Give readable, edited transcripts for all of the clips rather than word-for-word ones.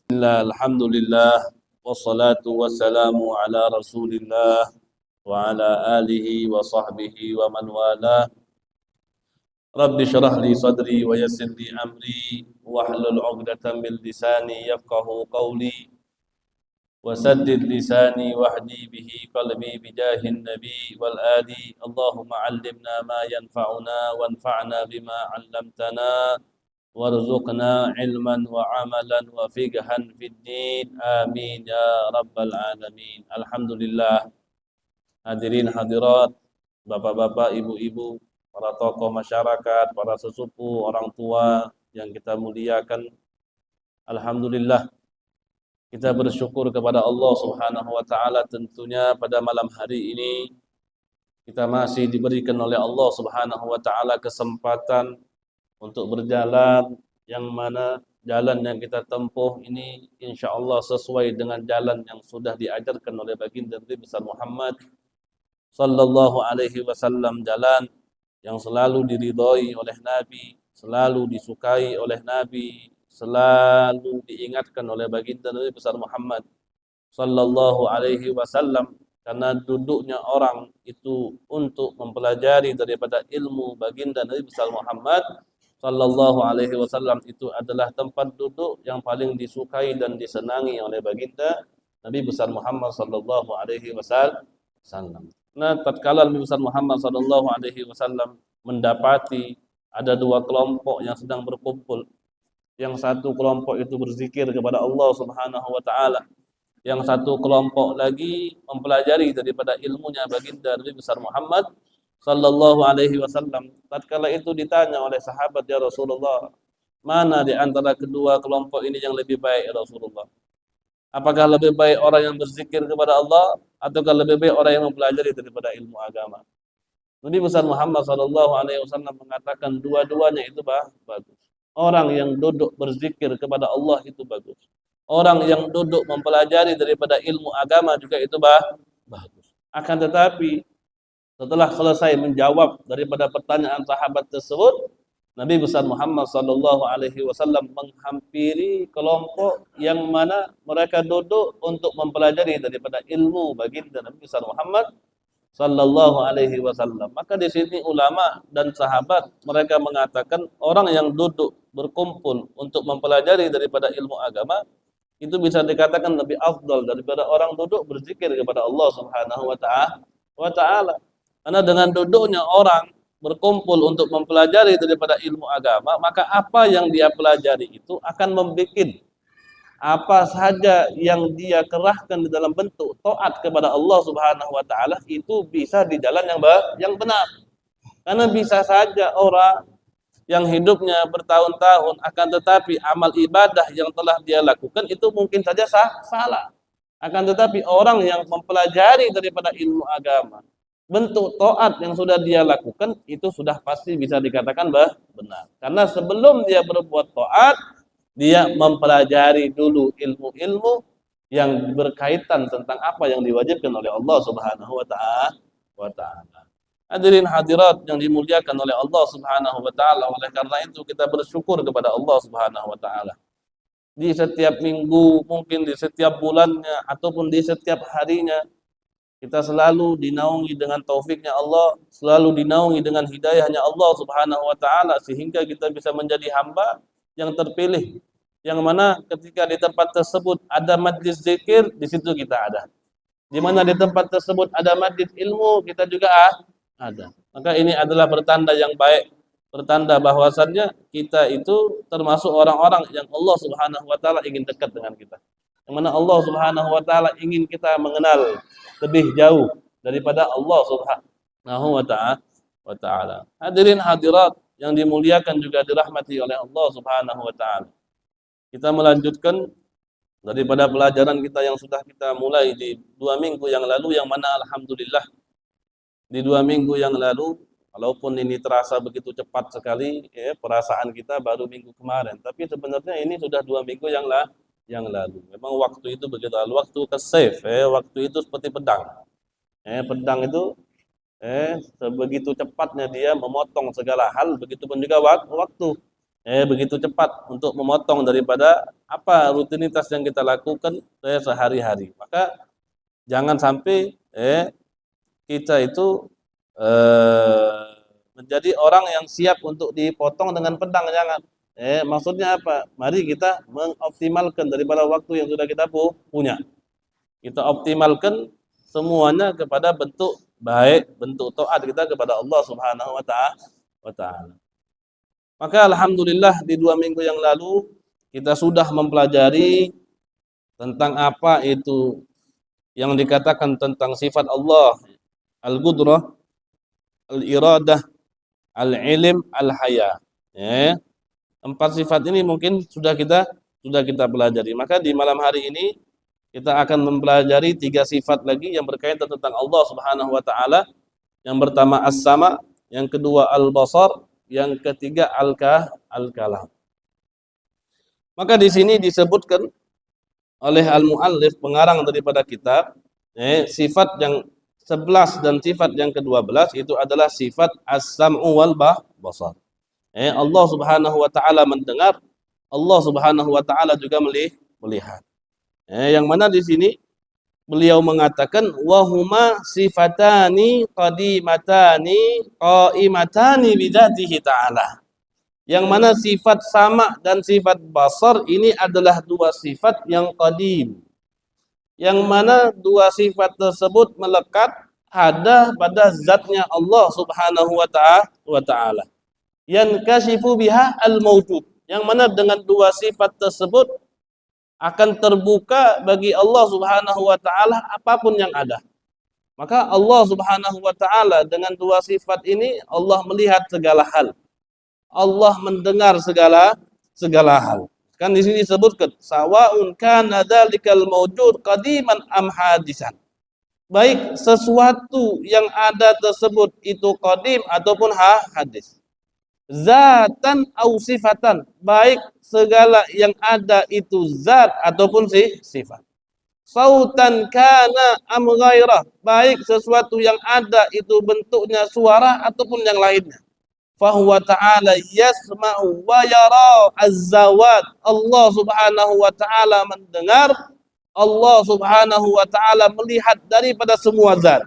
Alhamdulillah wassalatu wassalamu ala Rasulillah wa ala alihi wa sahbihi wa man wala. Rabbi syrah li sadri wa yassir li amri wahlul 'uqdatam min lisani yafqahu qawli wa saddid lisani wahdi bihi qalbi bijahin nabi wal ali. Allahumma 'allimna ma yanfa'una wanfa'na bima 'allamtana warzuqna ilman wa amalan wa fiqhan fid din. Amin ya rabbal alamin. Alhamdulillah. Hadirin hadirat, bapak-bapak, ibu-ibu, para tokoh masyarakat, para sesepuh, orang tua yang kita muliakan. Alhamdulillah, kita bersyukur kepada Allah Subhanahu wa taala tentunya pada malam hari ini kita masih diberikan oleh Allah Subhanahu wa taala kesempatan untuk berjalan, yang mana jalan yang kita tempuh ini insyaallah sesuai dengan jalan yang sudah diajarkan oleh baginda Nabi besar Muhammad sallallahu alaihi wasallam, jalan yang selalu diridhoi oleh Nabi, selalu disukai oleh Nabi, selalu diingatkan oleh baginda Nabi besar Muhammad sallallahu alaihi wasallam, karena duduknya orang itu untuk mempelajari daripada ilmu baginda Nabi besar Muhammad sallallahu alaihi wasallam itu adalah tempat duduk yang paling disukai dan disenangi oleh baginda Nabi besar Muhammad sallallahu alaihi wasallam. Nah, tatkala Nabi besar Muhammad sallallahu alaihi wasallam mendapati ada dua kelompok yang sedang berkumpul. Yang satu kelompok itu berzikir kepada Allah Subhanahu wa taala. Yang satu kelompok lagi mempelajari daripada ilmunya baginda Nabi besar Muhammad sallallahu alaihi wasallam. Tatkala itu ditanya oleh sahabat, ya Rasulullah, mana di antara kedua kelompok ini yang lebih baik ya Rasulullah? Apakah lebih baik orang yang berzikir kepada Allah ataukah lebih baik orang yang mempelajari daripada ilmu agama? Nabi besar Muhammad sallallahu alaihi wasallam mengatakan dua-duanya itu bagus. Orang yang duduk berzikir kepada Allah itu bagus. Orang yang duduk mempelajari daripada ilmu agama juga itu bagus. Akan tetapi setelah selesai menjawab daripada pertanyaan sahabat tersebut, Nabi besar Muhammad sallallahu alaihi wasallam menghampiri kelompok yang mana mereka duduk untuk mempelajari daripada ilmu baginda Nabi besar Muhammad sallallahu alaihi wasallam. Maka di sini ulama dan sahabat mereka mengatakan orang yang duduk berkumpul untuk mempelajari daripada ilmu agama itu bisa dikatakan lebih afdal daripada orang duduk berzikir kepada Allah Subhanahu wa taala. Karena dengan duduknya orang berkumpul untuk mempelajari daripada ilmu agama, maka apa yang dia pelajari itu akan membuat apa saja yang dia kerahkan di dalam bentuk taat kepada Allah Subhanahu wa taala itu bisa di jalan yang benar. Karena bisa saja orang yang hidupnya bertahun-tahun akan tetapi amal ibadah yang telah dia lakukan itu mungkin saja salah. Akan tetapi orang yang mempelajari daripada ilmu agama, bentuk taat yang sudah dia lakukan itu sudah pasti bisa dikatakan benar. Karena sebelum dia berbuat taat, dia mempelajari dulu ilmu-ilmu yang berkaitan tentang apa yang diwajibkan oleh Allah Subhanahu wa taala. Hadirin hadirat yang dimuliakan oleh Allah Subhanahu wa taala, oleh karena itu kita bersyukur kepada Allah Subhanahu wa taala. Di setiap minggu, mungkin di setiap bulannya ataupun di setiap harinya, kita selalu dinaungi dengan taufiknya Allah, selalu dinaungi dengan hidayahnya Allah Subhanahu wa taala sehingga kita bisa menjadi hamba yang terpilih. Yang mana ketika di tempat tersebut ada majlis zikir, di situ kita ada. Di mana di tempat tersebut ada majlis ilmu, kita juga ada. Maka ini adalah pertanda yang baik, pertanda bahwasannya kita itu termasuk orang-orang yang Allah Subhanahu wa taala ingin dekat dengan kita. Yang mana Allah Subhanahu wa taala ingin kita mengenal lebih jauh daripada Allah Subhanahu wa taala. Hadirin hadirat yang dimuliakan juga dirahmati oleh Allah Subhanahu wa taala. Kita melanjutkan daripada pelajaran kita yang sudah kita mulai di 2 minggu yang lalu, yang mana alhamdulillah di 2 minggu yang lalu, walaupun ini terasa begitu cepat sekali perasaan kita baru minggu kemarin, tapi sebenarnya ini sudah 2 minggu yang lalu. Memang waktu itu begitu, waktu ke-save, waktu itu seperti pedang. Pedang itu sebegitu cepatnya dia memotong segala hal, begitupun juga waktu. begitu cepat untuk memotong daripada apa rutinitas yang kita lakukan sehari-hari. Maka jangan sampai kita itu menjadi orang yang siap untuk dipotong dengan pedang, jangan. Maksudnya apa? Mari kita mengoptimalkan daripada waktu yang sudah kita punya. Kita optimalkan semuanya kepada bentuk baik, bentuk taat kita kepada Allah Subhanahu wa taala. Maka alhamdulillah di 2 minggu yang lalu kita sudah mempelajari tentang apa itu yang dikatakan tentang sifat Allah, al-qudrah, al-iradah, al-ilm, al-haya. 4 sifat ini mungkin sudah kita pelajari. Maka di malam hari ini kita akan mempelajari 3 sifat lagi yang berkaitan tentang Allah Subhanahu wa taala. Yang pertama as-sama, yang kedua al-basar, yang ketiga al-kalam. Maka di sini disebutkan oleh al-muallif, pengarang daripada kitab, sifat yang 11 dan sifat yang ke-12 itu adalah sifat as-sam'u wal basar. Allah Subhanahu wa taala mendengar, Allah Subhanahu wa taala juga melihat. Yang mana di sini beliau mengatakan wahuma sifatani qadimatani qaimatani bidzatihi ta'ala. Yang mana sifat sama dan sifat basar ini adalah 2 sifat yang qadim. Yang mana 2 sifat tersebut melekat ada pada zatnya Allah Subhanahu wa taala. Yankashifu biha al-mawjud. Yang mana dengan 2 sifat tersebut akan terbuka bagi Allah Subhanahu wa taala apapun yang ada. Maka Allah Subhanahu wa taala dengan 2 sifat ini Allah melihat segala hal. Allah mendengar segala hal. Kan di sini disebutkan sawaun kana dzalikal mawjud qadiman am hadisan. Baik sesuatu yang ada tersebut itu qadim ataupun hadis. Zatan au sifatan, baik segala yang ada itu zat ataupun sifat. Sautan kana am ghairah, baik sesuatu yang ada itu bentuknya suara ataupun yang lainnya. Fahuwa ta'ala yasma'u wa yara az-zawat. Allah Subhanahu wa taala mendengar, Allah Subhanahu wa taala melihat daripada semua zat.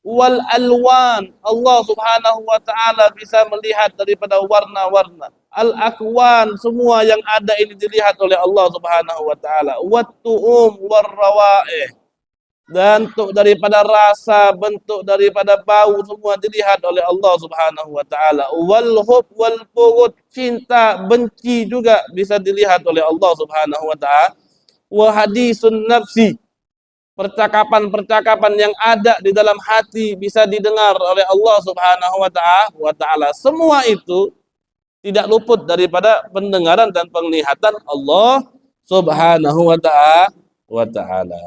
Wal alwan, Allah Subhanahu wa taala bisa melihat daripada warna-warna. Al akwan, semua yang ada ini dilihat oleh Allah Subhanahu wa taala. Wat tu'um war rawaih, bentuk daripada rasa, bentuk daripada bau, semua dilihat oleh Allah Subhanahu wa taala. Wal hub wal bughd, cinta benci juga bisa dilihat oleh Allah Subhanahu wa taala. Wa hadisun nafsi, percakapan-percakapan yang ada di dalam hati bisa didengar oleh Allah Subhanahu wa taala. Semua itu tidak luput daripada pendengaran dan penglihatan Allah Subhanahu wa taala.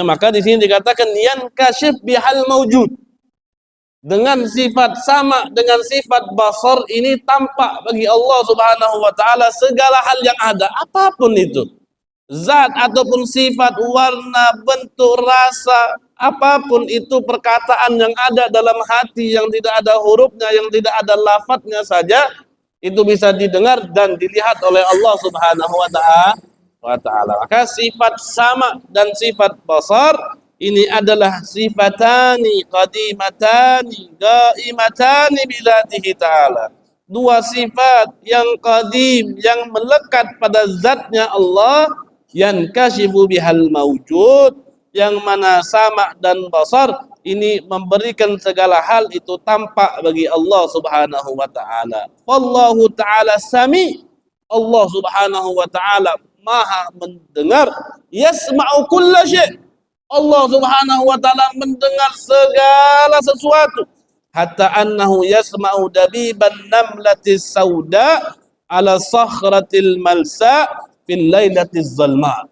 Maka di sini dikatakan yankashif bihal maujud. Dengan sifat sama dengan sifat basar ini tampak bagi Allah Subhanahu wa taala segala hal yang ada, apapun itu. Zat ataupun sifat, warna, bentuk, rasa, apapun itu perkataan yang ada dalam hati yang tidak ada hurufnya, yang tidak ada lafadznya saja, itu bisa didengar dan dilihat oleh Allah Subhanahu wa taala. Maka sifat sama dan sifat basar ini adalah sifatani qadimatani qaimatani bidzatihi ta'ala. 2 sifat yang qadim, yang melekat pada zatnya Allah, yankashifu bihal mawjud, yang mana sama dan basar ini memberikan segala hal itu tampak bagi Allah Subhanahu wa taala. Wallahu taala sami, Allah Subhanahu wa taala maha mendengar, yasma'u kulla syai', Allah Subhanahu wa taala mendengar segala sesuatu, hatta annahu yasma'u dabiban namlatis sauda ala sakhratil malsa fil lailatiz zalma.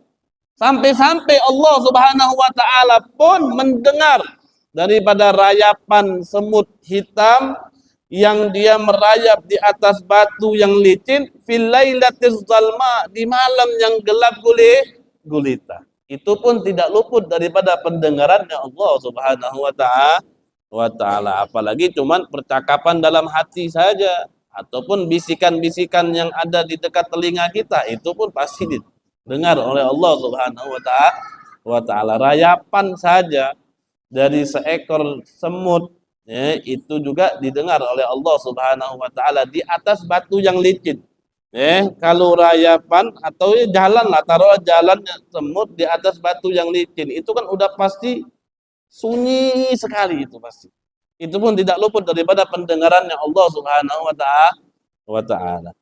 Sampai-sampai Allah Subhanahu wa taala pun mendengar daripada rayapan semut hitam yang dia merayap di atas batu yang licin fil lailatiz zalma, di malam yang gelap gulita. Itu pun tidak luput daripada pendengarannya Allah Subhanahu wa taala. Apalagi cuman percakapan dalam hati saja. ataupun bisikan-bisikan yang ada di dekat telinga kita, itu pun pasti didengar oleh Allah Subhanahu wa taala. Rayapan saja dari seekor semut, ya, itu juga didengar oleh Allah Subhanahu wa taala di atas batu yang licin. Kalau rayapan atau jalan lah, taruh jalannya semut di atas batu yang licin, itu kan udah pasti sunyi sekali, itu pasti. Itu pun tidak luput daripada pendengarannya Allah Subhanahu wa taala.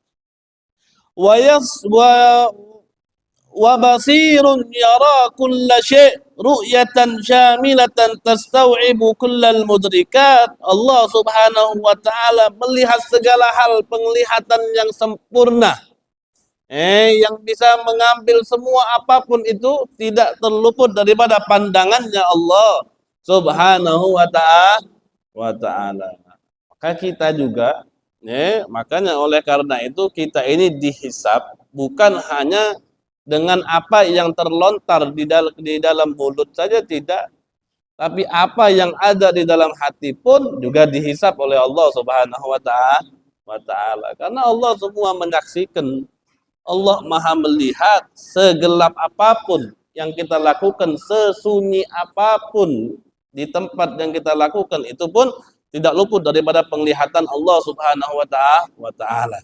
Wa basirun yara kulla syai' ru'yatan syamilatan tastau'ibu kullal mudrikat. Allah Subhanahu wa taala melihat segala hal penglihatan yang sempurna. Yang bisa mengambil semua apapun itu, tidak terluput daripada pandangannya Allah Subhanahu wa taala. Maka kita juga, makanya oleh karena itu kita ini dihisab bukan hanya dengan apa yang terlontar di dalam mulut saja, tidak, tapi apa yang ada di dalam hati pun juga dihisab oleh Allah Subhanahu wa taala. Karena Allah semua menyaksikan, Allah Maha melihat segelap apapun yang kita lakukan, sesunyi apapun di tempat yang kita lakukan, itu pun tidak luput daripada penglihatan Allah Subhanahu wa taala.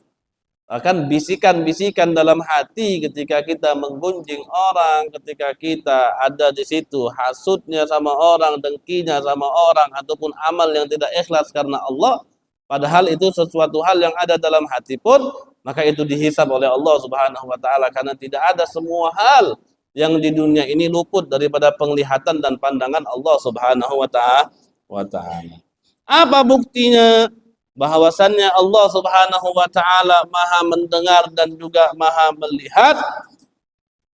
Bahkan bisikan-bisikan dalam hati ketika kita menggunjing orang, ketika kita ada di situ hasudnya sama orang, dengkinya sama orang, ataupun amal yang tidak ikhlas karena Allah, padahal itu sesuatu hal yang ada dalam hati pun, maka itu dihisab oleh Allah Subhanahu wa taala, karena tidak ada semua hal yang di dunia ini luput daripada penglihatan dan pandangan Allah Subhanahu wa taala. Apa buktinya? Bahwasannya Allah Subhanahu wa taala Maha mendengar dan juga Maha melihat.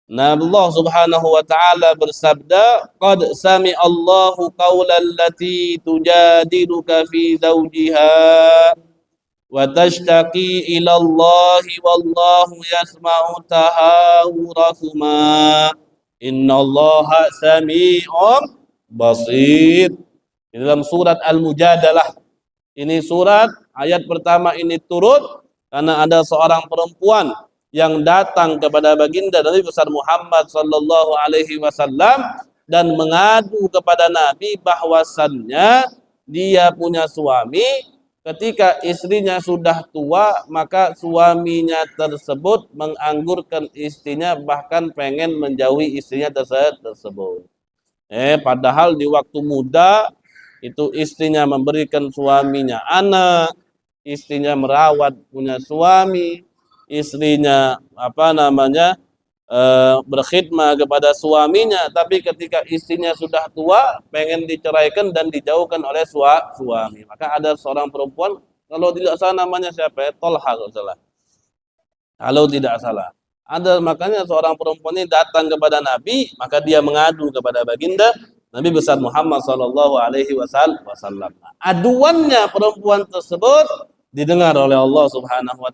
Nah, Allah Subhanahu wa taala bersabda, "Qad sami'allahu qaulal lati tujadiluka fi zawjiha wa tashtaqi ila Allah wallahu yasma'u tahawurakuma. Innallaha sami'un basir." Di dalam surat Al-Mujadalah. Ini surat ayat pertama ini turun karena ada seorang perempuan yang datang kepada baginda Nabi besar Muhammad sallallahu alaihi wasallam dan mengadu kepada Nabi bahwasannya dia punya suami, ketika istrinya sudah tua maka suaminya tersebut menganggurkan istrinya, bahkan pengen menjauhi istrinya tersebut. Padahal di waktu muda itu istrinya memberikan suaminya anak, istrinya merawat punya suami, istrinya berkhidmat kepada suaminya. Tapi ketika istrinya sudah tua, pengen diceraikan dan dijauhkan oleh suami. Maka ada seorang perempuan, kalau tidak salah namanya siapa? Tolha kalau salah. Kalau tidak salah. Makanya seorang perempuan ini datang kepada Nabi, maka dia mengadu kepada baginda Nabi besar Muhammad sallallahu alaihi wasallam. Aduannya perempuan tersebut didengar oleh Allah Subhanahu wa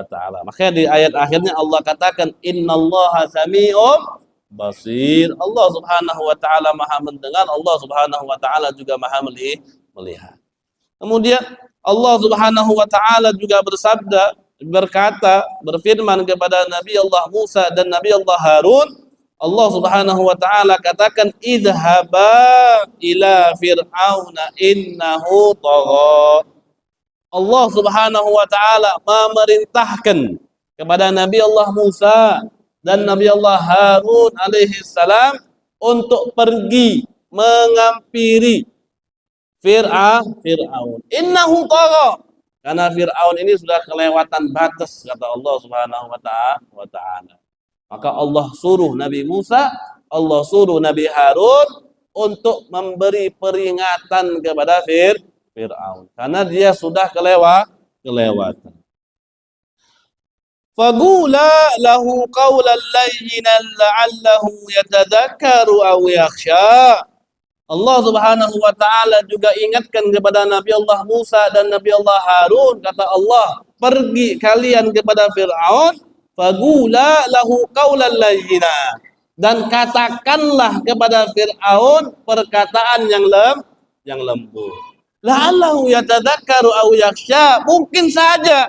taala. Makanya di ayat akhirnya Allah katakan, "Innallaha sami'un basir." Allah Subhanahu wa taala Maha mendengar, Allah Subhanahu wa taala juga Maha melihat. Kemudian Allah Subhanahu wa taala juga berfirman kepada Nabi Allah Musa dan Nabi Allah Harun. Allah Subhanahu wa taala katakan, idhaba ila fir'auna innahu tagha. Allah Subhanahu wa taala memerintahkan kepada Nabi Allah Musa dan Nabi Allah Harun alaihi salam untuk pergi mengampiri Fir'aun. Innahu tagha. Karena Fir'aun ini sudah kelewatan batas, kata Allah Subhanahu wa taala. Maka Allah suruh Nabi Musa, Allah suruh Nabi Harun untuk memberi peringatan kepada Fir'aun. Karena dia sudah kelewatan. Faqula lahu qawlan layyinan la'allahu yatadhakkaru aw yakhsha. Allah Subhanahu wa taala juga ingatkan kepada Nabi Allah Musa dan Nabi Allah Harun, kata Allah, pergi kalian kepada Fir'aun, faqula lahu qawlan layyina, dan katakanlah kepada Fir'aun perkataan yang lembut. La'allahu yatadzakkaru aw yakhsha. Mungkin saja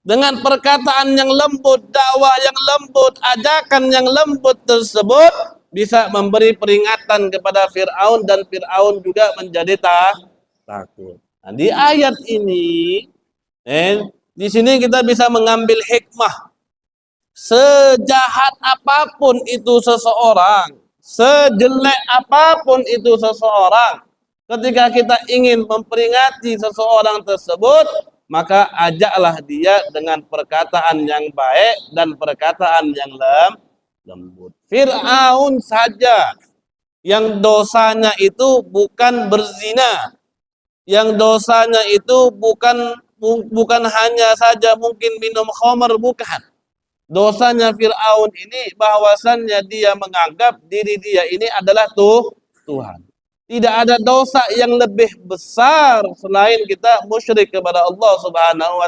dengan perkataan yang lembut, dakwah yang lembut, ajakan yang lembut tersebut bisa memberi peringatan kepada Fir'aun dan Fir'aun juga menjadi takut. Nah, di ayat ini, di sini kita bisa mengambil hikmah. Sejahat apapun itu seseorang, sejelek apapun itu seseorang, ketika kita ingin memperingati seseorang tersebut, maka ajaklah dia dengan perkataan yang baik dan perkataan yang lembut. Fir'aun saja yang dosanya itu bukan berzina, yang dosanya itu bukan hanya saja mungkin minum khamar, bukan. Dosanya Fir'aun ini bahwasannya dia menganggap diri dia ini adalah Tuhan. Tidak ada dosa yang lebih besar selain kita musyrik kepada Allah Subhanahu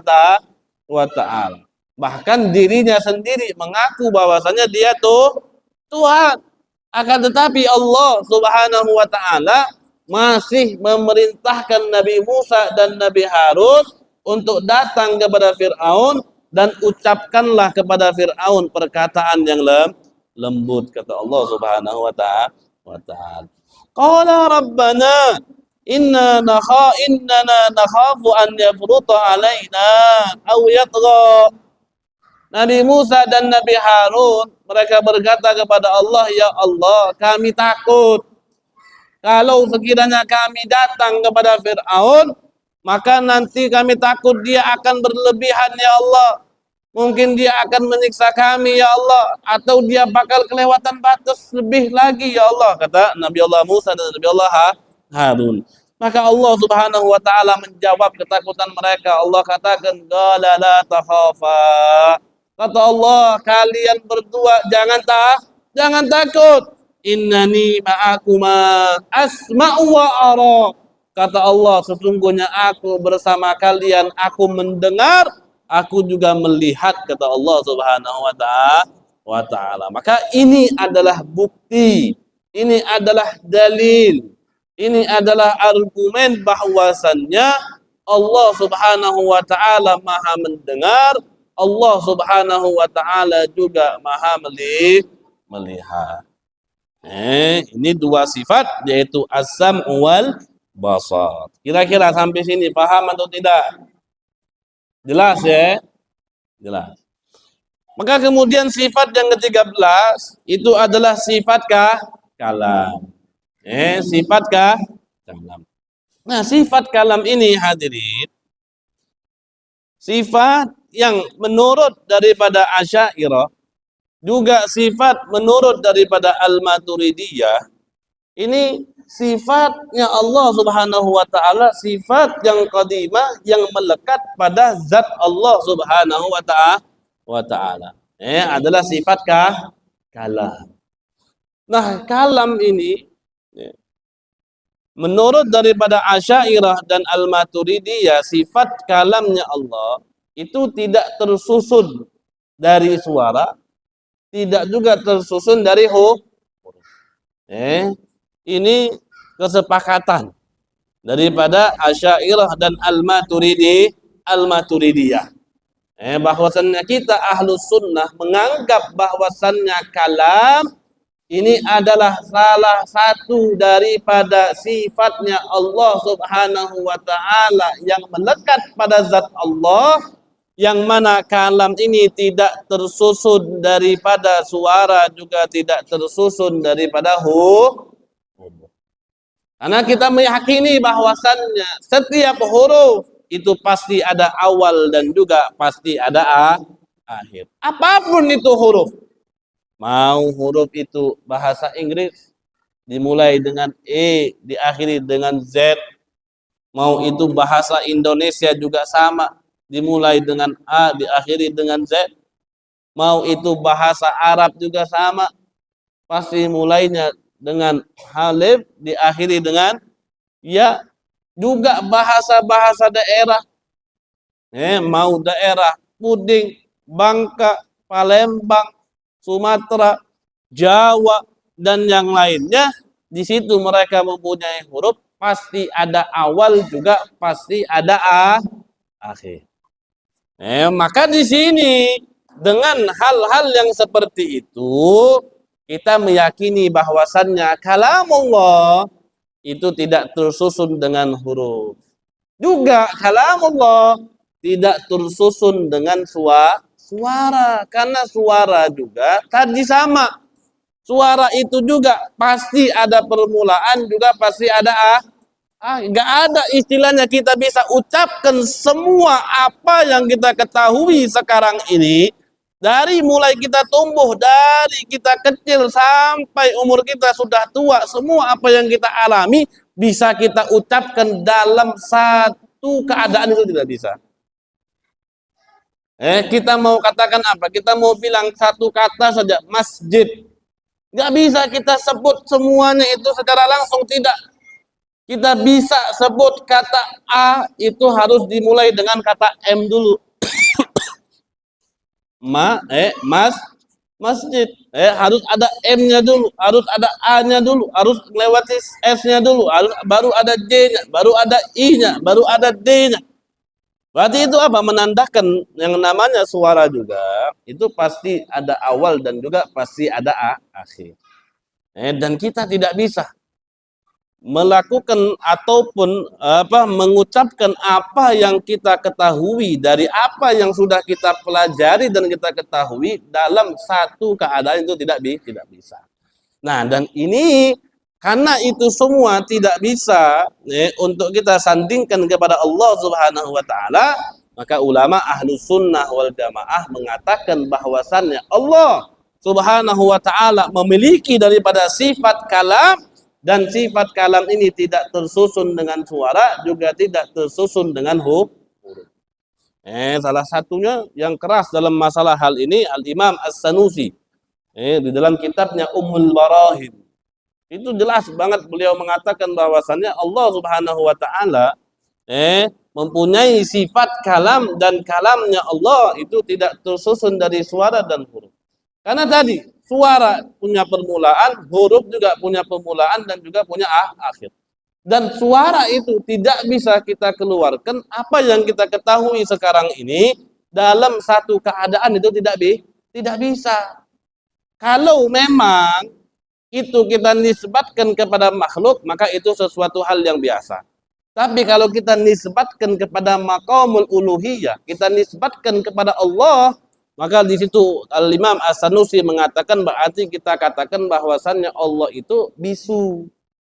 wa ta'ala. Bahkan dirinya sendiri mengaku bahwasanya dia Tuhan. Akan tetapi Allah Subhanahu wa ta'ala masih memerintahkan Nabi Musa dan Nabi Harun untuk datang kepada Fir'aun dan ucapkanlah kepada Fir'aun perkataan yang lembut, kata Allah Subhanahu wa ta'ala. Qala rabbana innana nakhafu an yafruta alaina aw yatgha. Nabi Musa dan Nabi Harun mereka berkata kepada Allah, ya Allah, kami takut kalau sekiranya kami datang kepada Fir'aun, maka nanti kami takut dia akan berlebihan, ya Allah. Mungkin dia akan menyiksa kami, ya Allah, atau dia bakal kelewatan batas lebih lagi, ya Allah, kata Nabi Allah Musa dan Nabi Allah Harun. Maka Allah Subhanahu wa ta'ala menjawab ketakutan mereka. Allah katakan, qala la takhafa. Kata Allah, kalian berdua jangan takut. Innani ma'akuma asma'u wa ara. Kata Allah, sesungguhnya aku bersama kalian, aku mendengar, aku juga melihat, kata Allah Subhanahu wa ta'ala. Maka ini adalah bukti, ini adalah dalil, ini adalah argumen bahwasannya Allah Subhanahu wa ta'ala maha mendengar, Allah Subhanahu wa ta'ala juga maha melihat. Ini dua sifat, yaitu as-sam'u wal basar. Kira-kira sampai sini paham atau tidak? Jelas ya? Jelas. Maka kemudian sifat yang ke-13 itu adalah sifat kalam. Sifat kalam. Nah, sifat kalam ini hadirin, sifat yang menurut daripada Asy'ariyah, juga sifat menurut daripada Al-Maturidiyah. Ini sifatnya Allah Subhanahu wa ta'ala, sifat yang qadimah yang melekat pada zat Allah Subhanahu wa ta'ala. Adalah sifat kalam. Nah, kalam ini menurut daripada Asy'ariyah dan Al-Maturidiyah, sifat kalamnya Allah itu tidak tersusun dari suara, tidak juga tersusun dari huruf. Ini kesepakatan daripada Asy'ariyah dan Al-Maturidiyah. Bahwasannya kita Ahlus Sunnah menganggap bahwasannya kalam ini adalah salah satu daripada sifatnya Allah Subhanahu wa ta'ala yang melekat pada zat Allah, yang mana kalam ini tidak tersusun daripada suara, juga tidak tersusun daripada huruf. Karena kita meyakini bahwasannya setiap huruf itu pasti ada awal dan juga pasti ada akhir. Apapun itu huruf. Mau huruf itu bahasa Inggris dimulai dengan E, diakhiri dengan Z. Mau itu bahasa Indonesia juga sama, dimulai dengan A, diakhiri dengan Z. Mau itu bahasa Arab juga sama, pasti mulainya dengan alif, diakhiri dengan ya. Juga bahasa-bahasa daerah, mau daerah Puding, Bangka, Palembang, Sumatera, Jawa, dan yang lainnya, di situ mereka mempunyai huruf pasti ada awal juga pasti ada akhir. Maka di sini dengan hal-hal yang seperti itu kita meyakini bahwasannya kalamullah itu tidak tersusun dengan huruf. Juga kalamullah tidak tersusun dengan suara. Karena suara juga tadi sama. Suara itu juga pasti ada permulaan, juga pasti ada nggak ada istilahnya kita bisa ucapkan semua apa yang kita ketahui sekarang ini. Dari mulai kita tumbuh, dari kita kecil sampai umur kita sudah tua, semua apa yang kita alami bisa kita ucapkan dalam satu keadaan itu tidak bisa. Kita mau katakan apa? Kita mau bilang satu kata saja, masjid. Nggak bisa kita sebut semuanya itu secara langsung, tidak. Kita bisa sebut kata A itu harus dimulai dengan kata M dulu. Masjid. Harus ada M-nya dulu, harus ada A-nya dulu, harus melewati S-nya dulu, baru ada J-nya, baru ada I-nya, baru ada D-nya. Berarti itu apa? Menandakan yang namanya suara juga itu pasti ada awal dan juga pasti ada akhir. Dan kita tidak bisa melakukan ataupun mengucapkan apa yang kita ketahui dari apa yang sudah kita pelajari dan kita ketahui dalam satu keadaan itu tidak bisa. Nah, dan ini karena itu semua tidak bisa untuk kita sandingkan kepada Allah Subhanahu wa taala, maka ulama Ahlus Sunnah wal Jamaah mengatakan bahwasannya Allah Subhanahu wa taala memiliki daripada sifat kalam, dan sifat kalam ini tidak tersusun dengan suara, juga tidak tersusun dengan huruf. Salah satunya yang keras dalam masalah hal ini Al-Imam As-Sanusi. Di dalam kitabnya Ummul Barahim. Itu jelas banget beliau mengatakan bahwasannya Allah Subhanahu wa taala mempunyai sifat kalam, dan kalamnya Allah itu tidak tersusun dari suara dan huruf. Karena tadi suara punya permulaan, huruf juga punya permulaan dan juga punya akhir. Dan suara itu tidak bisa kita keluarkan apa yang kita ketahui sekarang ini dalam satu keadaan itu tidak bisa. Kalau memang itu kita nisbatkan kepada makhluk, maka itu sesuatu hal yang biasa. Tapi kalau kita nisbatkan kepada maqamul uluhiyah, kita nisbatkan kepada Allah, maka di situ Al-Imam As-Sanusi mengatakan berarti kita katakan bahwasannya Allah itu bisu.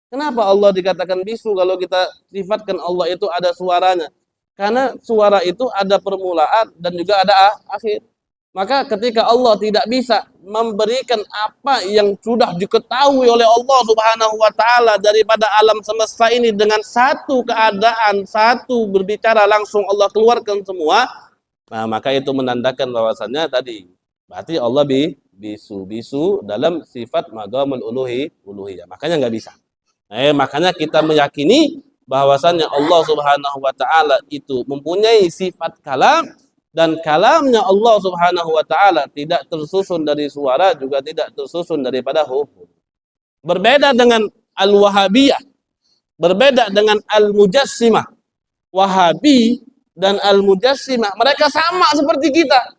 Kenapa Allah dikatakan bisu kalau kita sifatkan Allah itu ada suaranya? Karena suara itu ada permulaan dan juga ada akhir. Maka ketika Allah tidak bisa memberikan apa yang sudah diketahui oleh Allah Subhanahu wa taala daripada alam semesta ini dengan satu keadaan, satu berbicara langsung Allah keluarkan semua, nah maka itu menandakan bahwasannya tadi berarti Allah bisu dalam sifat maqamul uluhiyah. Makanya nggak bisa. Makanya kita meyakini bahwasannya Allah Subhanahu wa taala itu mempunyai sifat kalam, dan kalamnya Allah Subhanahu wa taala tidak tersusun dari suara, juga tidak tersusun daripada huruf. Berbeda dengan Al-Wahabiyah, berbeda dengan Al-Mujassimah. Wahabi dan Al-Mujassimah mereka sama seperti kita.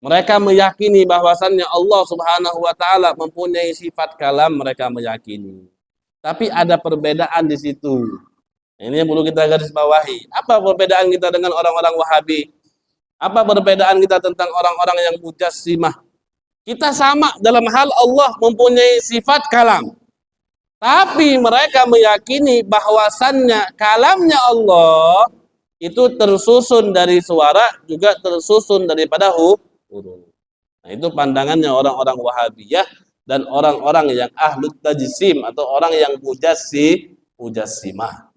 Mereka meyakini bahwasannya Allah Subhanahu wa taala mempunyai sifat kalam, mereka meyakini. Tapi ada perbedaan di situ. Ini yang perlu kita garis bawahi. Apa perbedaan kita dengan orang-orang Wahabi? Apa perbedaan kita tentang orang-orang yang Mujassimah? Kita sama dalam hal Allah mempunyai sifat kalam. Tapi mereka meyakini bahwasannya kalamnya Allah itu tersusun dari suara, juga tersusun daripada huruf. Nah, itu pandangannya orang-orang Wahabiyah dan orang-orang yang ahlut tajsim atau orang yang mujassimah.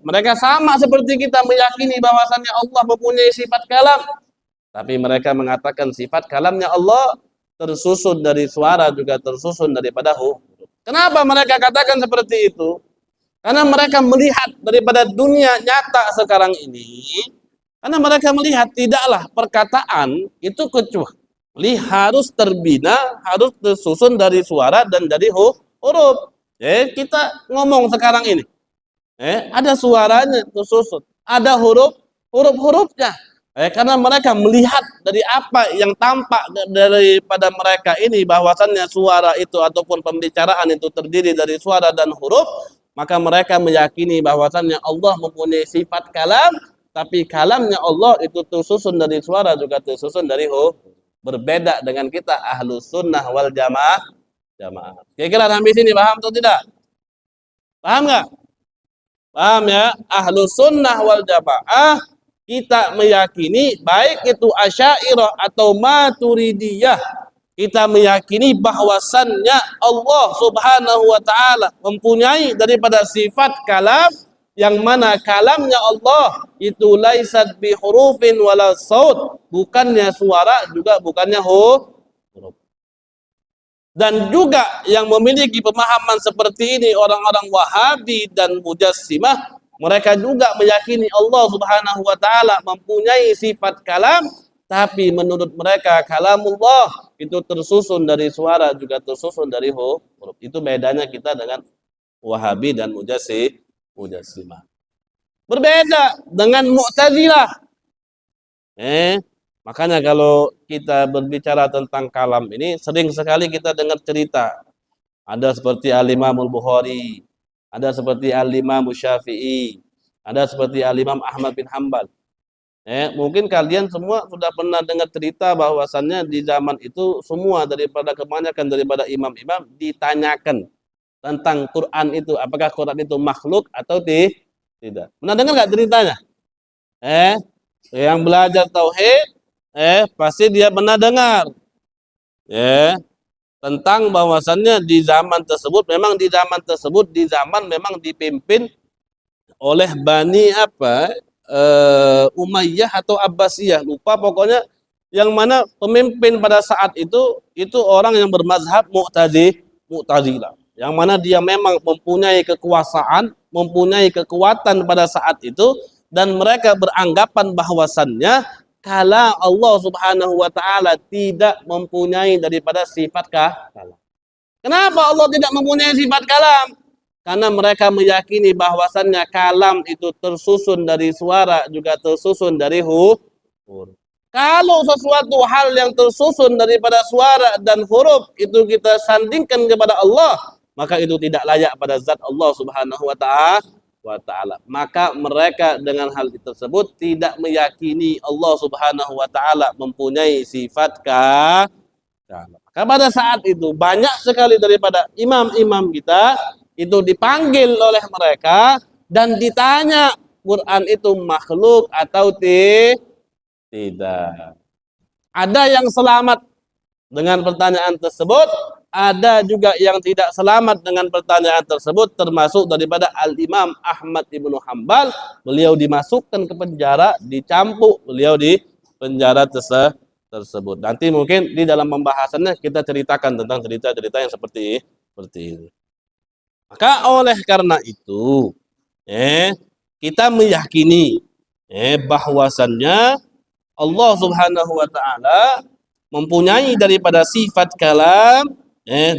Mereka sama seperti kita meyakini bahwasannya Allah mempunyai sifat kalam, tapi mereka mengatakan sifat kalamnya Allah tersusun dari suara, juga tersusun daripada huruf. Kenapa mereka katakan seperti itu? Karena mereka melihat daripada dunia nyata sekarang ini, karena mereka melihat tidaklah perkataan itu kecuali harus terbina, harus tersusun dari suara dan dari huruf. Kita ngomong sekarang ini, Ada suaranya tersusun, ada huruf-hurufnya. Karena mereka melihat dari apa yang tampak daripada mereka ini bahwasannya suara itu ataupun pembicaraan itu terdiri dari suara dan huruf, maka mereka meyakini bahwasannya Allah mempunyai sifat kalam, tapi kalamnya Allah itu tersusun dari suara juga tersusun dari huruf. Berbeda dengan kita ahlus sunnah wal jamaah. Kira-kira sampai sini paham atau tidak? Paham nggak? Paham ya? Ahlus sunnah wal jamaah kita meyakini baik itu Asy'ariyah atau Maturidiyah, kita meyakini bahwasannya Allah Subhanahu wa taala mempunyai daripada sifat kalam, yang mana kalamnya Allah itu laisat bi hurufin wala saut, bukannya suara juga bukannya huruf. Dan juga yang memiliki pemahaman seperti ini orang-orang Wahabi dan Mujassimah, mereka juga meyakini Allah Subhanahu wa taala mempunyai sifat kalam, tapi menurut mereka kalamullah itu tersusun dari suara juga tersusun dari huruf. Itu bedanya kita dengan Wahabi dan Mujassimah. Berbeda dengan Mu'tazilah. Makanya kalau kita berbicara tentang kalam ini sering sekali kita dengar cerita. Ada seperti Al-Imam Al-Bukhari, ada seperti Al-Imam Syafi'i, ada seperti Al-Imam Ahmad bin Hanbal. Mungkin kalian semua sudah pernah dengar cerita bahwasannya di zaman itu semua daripada kebanyakan daripada imam-imam ditanyakan tentang Quran itu, apakah Quran itu makhluk atau tidak. Pernah dengar nggak ceritanya? Yang belajar tauhid, pasti dia pernah dengar. Tentang bahwasannya di zaman tersebut memang dipimpin oleh Bani Umayyah atau Abbasiyah, lupa pokoknya, yang mana pemimpin pada saat itu orang yang bermazhab Mu'tazilah, yang mana dia memang mempunyai kekuasaan, mempunyai kekuatan pada saat itu, dan mereka beranggapan bahwasannya kala Allah Subhanahu wa taala tidak mempunyai daripada sifat kalam. Kenapa Allah tidak mempunyai sifat kalam? Karena mereka meyakini bahwasannya kalam itu tersusun dari suara juga tersusun dari huruf. Kalau sesuatu hal yang tersusun daripada suara dan huruf itu kita sandingkan kepada Allah, maka itu tidak layak pada zat Allah Subhanahu wa taala. Maka mereka dengan hal tersebut tidak meyakini Allah Subhanahu wa taala mempunyai sifat kalam. Maka pada saat itu banyak sekali daripada imam-imam kita itu dipanggil oleh mereka dan ditanya Quran itu makhluk atau tidak. Ada yang selamat dengan pertanyaan tersebut, ada juga yang tidak selamat dengan pertanyaan tersebut, termasuk daripada Al-Imam Ahmad ibnu Hanbal. Beliau dimasukkan ke penjara, dicampuk beliau di penjara tersebut. Nanti mungkin di dalam pembahasannya kita ceritakan tentang cerita-cerita yang seperti ini. Maka oleh karena itu, kita meyakini bahwasannya Allah Subhanahu wa taala mempunyai daripada sifat kalam,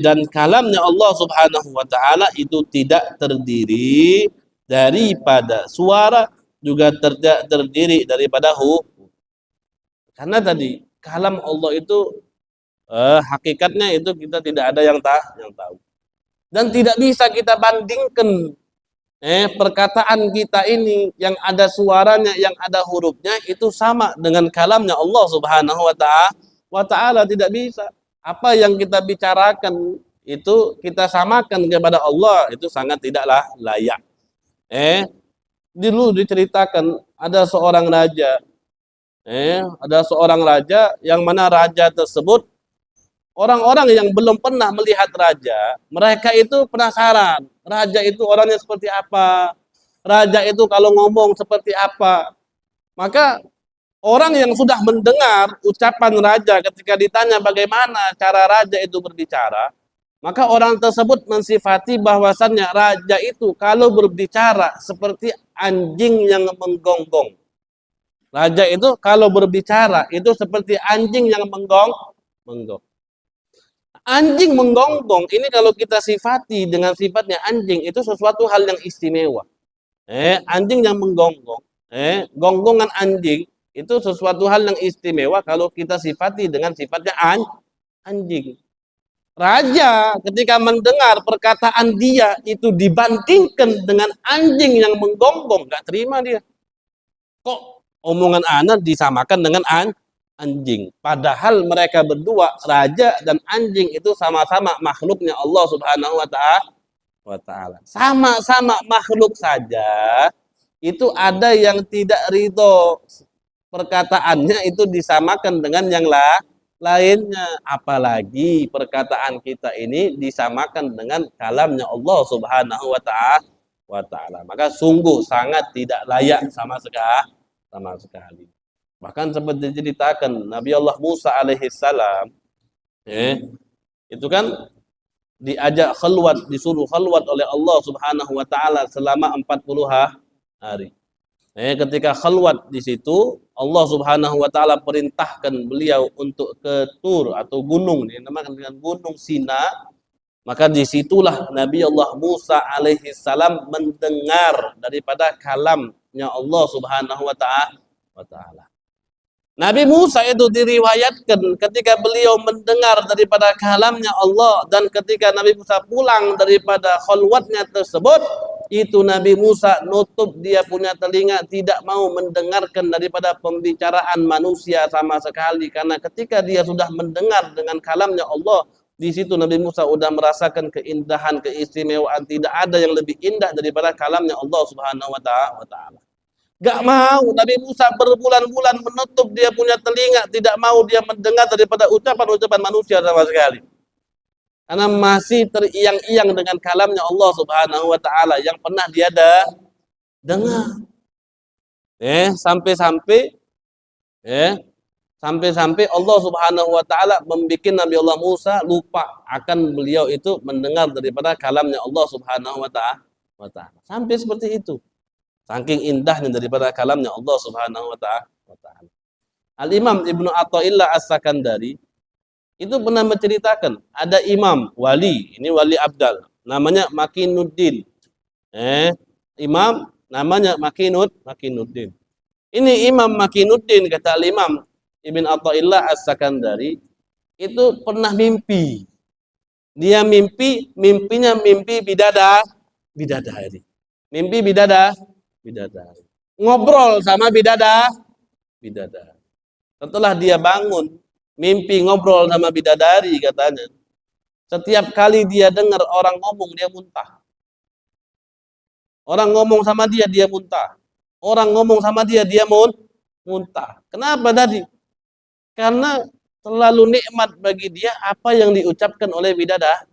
dan kalamnya Allah Subhanahu wa taala itu tidak terdiri daripada suara juga terdiri daripada huruf. Karena tadi kalam Allah itu hakikatnya itu kita tidak ada yang tahu. Dan tidak bisa kita bandingkan perkataan kita ini yang ada suaranya, yang ada hurufnya itu sama dengan kalamnya Allah Subhanahu wa taala, tidak bisa. Apa yang kita bicarakan itu kita samakan kepada Allah, itu sangat tidaklah layak. Dulu diceritakan ada seorang raja, yang mana raja tersebut, orang-orang yang belum pernah melihat raja, mereka itu penasaran. Raja itu orangnya seperti apa? Raja itu kalau ngomong seperti apa? Maka orang yang sudah mendengar ucapan raja ketika ditanya bagaimana cara raja itu berbicara, maka orang tersebut mensifati bahwasannya raja itu kalau berbicara seperti anjing yang menggonggong. Raja itu kalau berbicara itu seperti anjing yang menggonggong. Anjing menggonggong ini kalau kita sifati dengan sifatnya anjing itu sesuatu hal yang istimewa. Anjing yang menggonggong. Gonggongan anjing itu sesuatu hal yang istimewa kalau kita sifati dengan sifatnya anjing. Raja ketika mendengar perkataan dia itu dibandingkan dengan anjing yang menggonggong, nggak terima dia. Kok omongan anak disamakan dengan anjing? Padahal mereka berdua, raja dan anjing itu sama-sama makhluknya Allah Subhanahu wa ta'ala. Sama-sama makhluk saja, itu ada yang tidak ridho. Perkataannya itu disamakan dengan yang lainnya, apalagi perkataan kita ini disamakan dengan kalamnya Allah Subhanahu wa ta'ala. Maka sungguh sangat tidak layak sama sekali. Bahkan seperti diceritakan Nabi Allah Musa alaihi salam, itu kan diajak khalwat, disuruh khalwat oleh Allah Subhanahu wa ta'ala selama 40 hari. Ketika khalwat di situ, Allah Subhanahu wa ta'ala perintahkan beliau untuk ke Tur atau gunung, dinamakan dengan Gunung Sina. Maka disitulah Nabi Allah Musa alaihi salam mendengar daripada kalamnya Allah Subhanahu wa ta'ala. Nabi Musa itu diriwayatkan ketika beliau mendengar daripada kalamnya Allah, dan ketika Nabi Musa pulang daripada khalwatnya tersebut, itu Nabi Musa nutup dia punya telinga, tidak mau mendengarkan daripada pembicaraan manusia sama sekali, karena ketika dia sudah mendengar dengan kalamnya Allah, di situ Nabi Musa sudah merasakan keindahan, keistimewaan. Tidak ada yang lebih indah daripada kalamnya Allah Subhanahu wa ta'ala. Gak mau Nabi Musa berbulan-bulan menutup dia punya telinga, tidak mau dia mendengar daripada ucapan-ucapan manusia sama sekali. Karena masih teriang-iang dengan kalamnya Allah Subhanahu wa ta'ala yang pernah dia dengar. Sampai Allah Subhanahu wa ta'ala membuat Nabi Allah Musa lupa akan beliau itu mendengar daripada kalamnya Allah Subhanahu wa ta'ala. Sampai seperti itu. Saking indahnya daripada kalamnya Allah Subhanahu wa ta'ala. Al-Imam Ibnu Athaillah As-Sakandari itu pernah menceritakan ada imam wali, ini wali abdal, namanya Makinuddin. Imam namanya Makinuddin. Ini Imam Makinuddin, kata Imam Ibn Athaillah As-Sakandari, itu pernah mimpi. Dia mimpinya mimpi bidadari. Mimpi bidadari. Ngobrol sama bidadari. Setelah dia bangun, mimpi ngobrol sama bidadari, katanya, setiap kali dia dengar orang ngomong, dia muntah. Orang ngomong sama dia muntah. Orang ngomong sama dia muntah. Kenapa tadi? Karena terlalu nikmat bagi dia apa yang diucapkan oleh bidadari.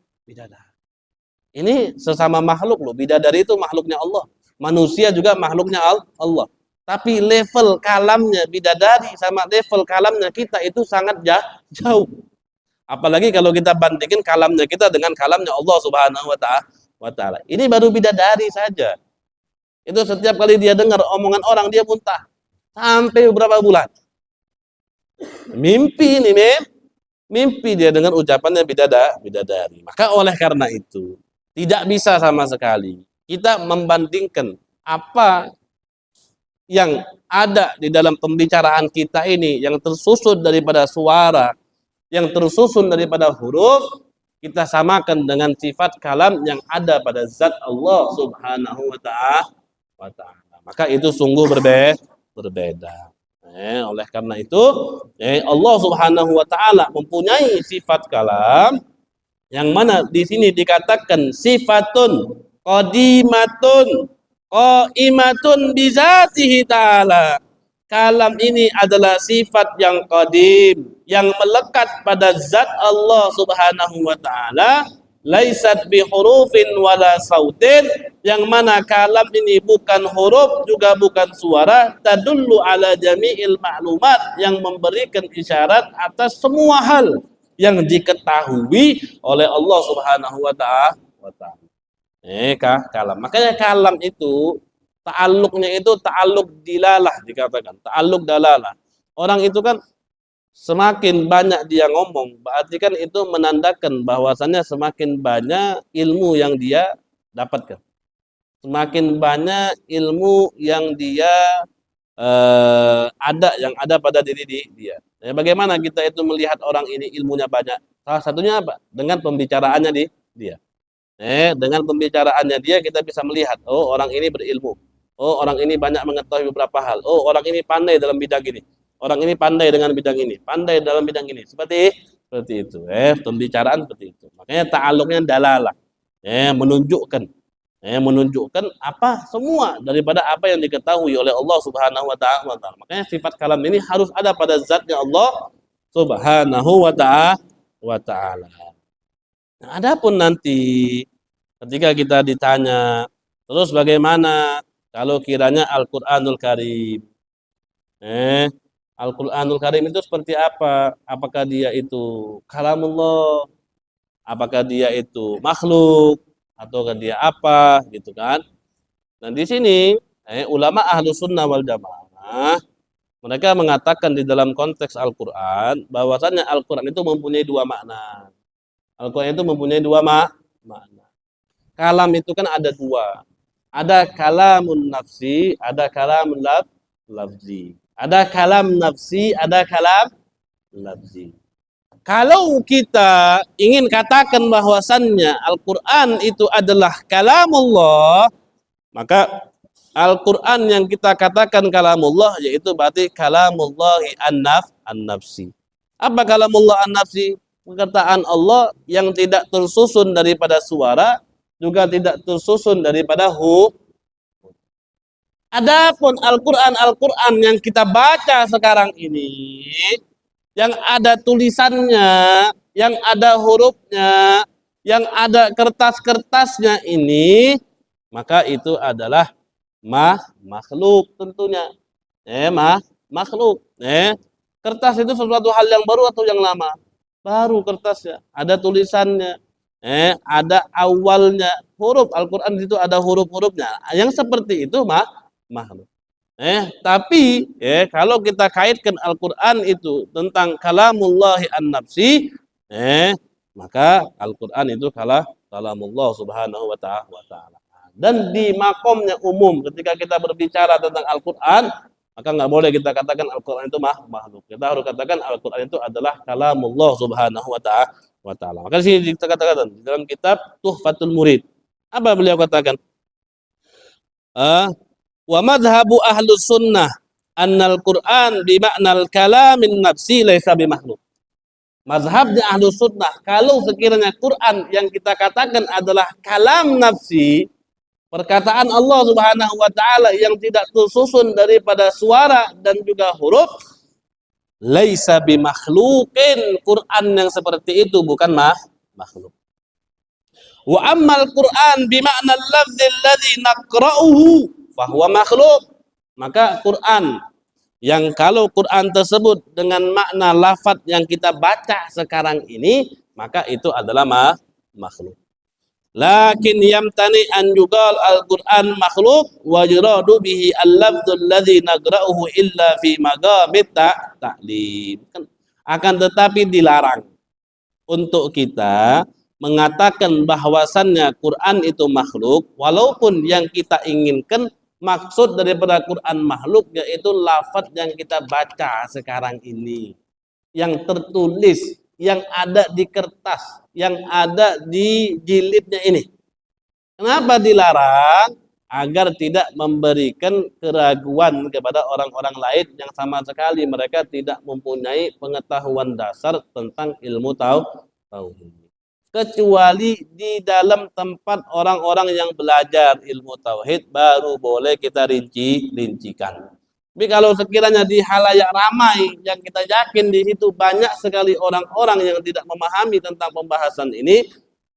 Ini sesama makhluk loh. Bidadari itu makhluknya Allah. Manusia juga makhluknya Allah. Tapi level kalamnya bidadari sama level kalamnya kita itu sangat jauh. Apalagi kalau kita bandingin kalamnya kita dengan kalamnya Allah Subhanahu wa ta'ala. Ini baru bidadari saja. Itu setiap kali dia dengar omongan orang, dia muntah. Sampai beberapa bulan. Mimpi dia dengar ucapannya bidadari. Maka oleh karena itu, tidak bisa sama sekali kita membandingkan apa yang ada di dalam pembicaraan kita ini, yang tersusun daripada suara, yang tersusun daripada huruf, kita samakan dengan sifat kalam yang ada pada zat Allah Subhanahu wa ta'ala. Maka itu sungguh berbeda. Oleh karena itu, Allah Subhanahu wa ta'ala mempunyai sifat kalam yang mana di sini dikatakan sifatun qadimatun qaimatun bizatihi ta'ala. Kalam ini adalah sifat yang qadim, yang melekat pada zat Allah Subhanahu wa ta'ala, laisat bi hurufin wala sautin, yang mana kalam ini bukan huruf juga bukan suara, tadullu ala jami'il ma'lumat, yang memberikan isyarat atas semua hal yang diketahui oleh Allah Subhanahu wa ta'ala. Kalam. Makanya kalam itu ta'alluqnya itu ta'alluq dilalah, dikatakan ta'alluq dalalah. Orang itu kan semakin banyak dia ngomong, berarti kan itu menandakan bahwasannya semakin banyak ilmu yang dia dapatkan. semakin banyak ilmu yang dia ada pada diri dia. Bagaimana kita itu melihat orang ini ilmunya banyak? Salah satunya apa? Dengan pembicaraannya dia. Dengan pembicaraannya dia kita bisa melihat, oh orang ini berilmu. Oh orang ini banyak mengetahui beberapa hal. Oh orang ini pandai dalam bidang ini. Orang ini pandai dengan bidang ini, pandai dalam bidang ini. Seperti itu. Pembicaraan seperti itu. Makanya ta'alluqnya dalalah. Menunjukkan apa semua daripada apa yang diketahui oleh Allah Subhanahu wa taala. Makanya sifat kalam ini harus ada pada zatnya Allah Subhanahu wa taala. Nah, adapun nanti ketika kita ditanya, terus bagaimana kalau kiranya Al-Qur'anul Karim? Al-Qur'anul Karim itu seperti apa? Apakah dia itu kalamullah? Apakah dia itu makhluk? Atau dia apa gitu kan? Nah di sini ulama ahlu sunnah wal jamaah mereka mengatakan di dalam konteks Al-Quran bahwasannya Al-Quran itu mempunyai dua makna. Al-Quran itu mempunyai dua makna. Kalam itu kan ada dua. Ada kalamun nafsi, ada kalamun lafzi. Ada kalam nafsi, ada kalam lafzi. Kalau kita ingin katakan bahwasannya Al-Quran itu adalah kalamullah, maka Al-Quran yang kita katakan kalamullah yaitu berarti kalamullahi an-nafsi. Apa kalamullah an-nafsi? Perkataan Allah yang tidak tersusun daripada suara, juga tidak tersusun daripada Adapun Al-Quran yang kita baca sekarang ini, yang ada tulisannya, yang ada hurufnya, yang ada kertas-kertasnya ini, maka itu adalah makhluk tentunya. Makhluk. Kertas itu sesuatu hal yang baru atau yang lama? Baru kertasnya, ada tulisannya, ada awalnya. Huruf Al-Quran itu ada huruf-hurufnya. Yang seperti itu makhluk. Tapi kalau kita kaitkan Al-Quran itu tentang kalamullahi an-nafsi, maka Al-Quran itu kalamullah subhanahu wa ta'ala. Dan di makomnya umum ketika kita berbicara tentang Al-Quran, maka nggak boleh kita katakan Al-Quran itu makhluk. Kita harus katakan Al-Quran itu adalah kalamullah subhanahu wa ta'ala. Maka di sini kita katakan di dalam kitab Tuhfatul Murid, apa beliau katakan? Wa madhabu ahlus sunnah annal Qur'an bima'nal kalamin nafsi laisa bimakhluk. Mazhabnya ahlus sunnah, kalau sekiranya Quran yang kita katakan adalah kalam nafsi, perkataan Allah Subhanahu wa taala yang tidak tersusun daripada suara dan juga huruf, laisa bimakhluqin, Quran yang seperti itu bukan makhluk. Wa ammal Qur'an bima'nal lafdzil ladzi naqra'uhu fahuwa makhluk. Maka Quran yang kalau Quran tersebut dengan makna lafaz yang kita baca sekarang ini, maka itu adalah makhluk. Lakin yamtani an yuqal al-Quran makhluk wa yuradu bihi al-lafdzul ladzi naqra'uhu illa fi maqamit ta'lim. Akan tetapi dilarang untuk kita mengatakan bahwasannya Quran itu makhluk, walaupun yang kita inginkan maksud daripada Quran makhluk yaitu lafaz yang kita baca sekarang ini, yang tertulis, yang ada di kertas, yang ada di jilidnya ini. Kenapa dilarang? Agar tidak memberikan keraguan kepada orang-orang lain yang sama sekali mereka tidak mempunyai pengetahuan dasar tentang ilmu tauhid. Kecuali di dalam tempat orang-orang yang belajar ilmu tauhid baru boleh kita rincikan. Tapi kalau sekiranya di halayak ramai yang kita yakin di situ banyak sekali orang-orang yang tidak memahami tentang pembahasan ini,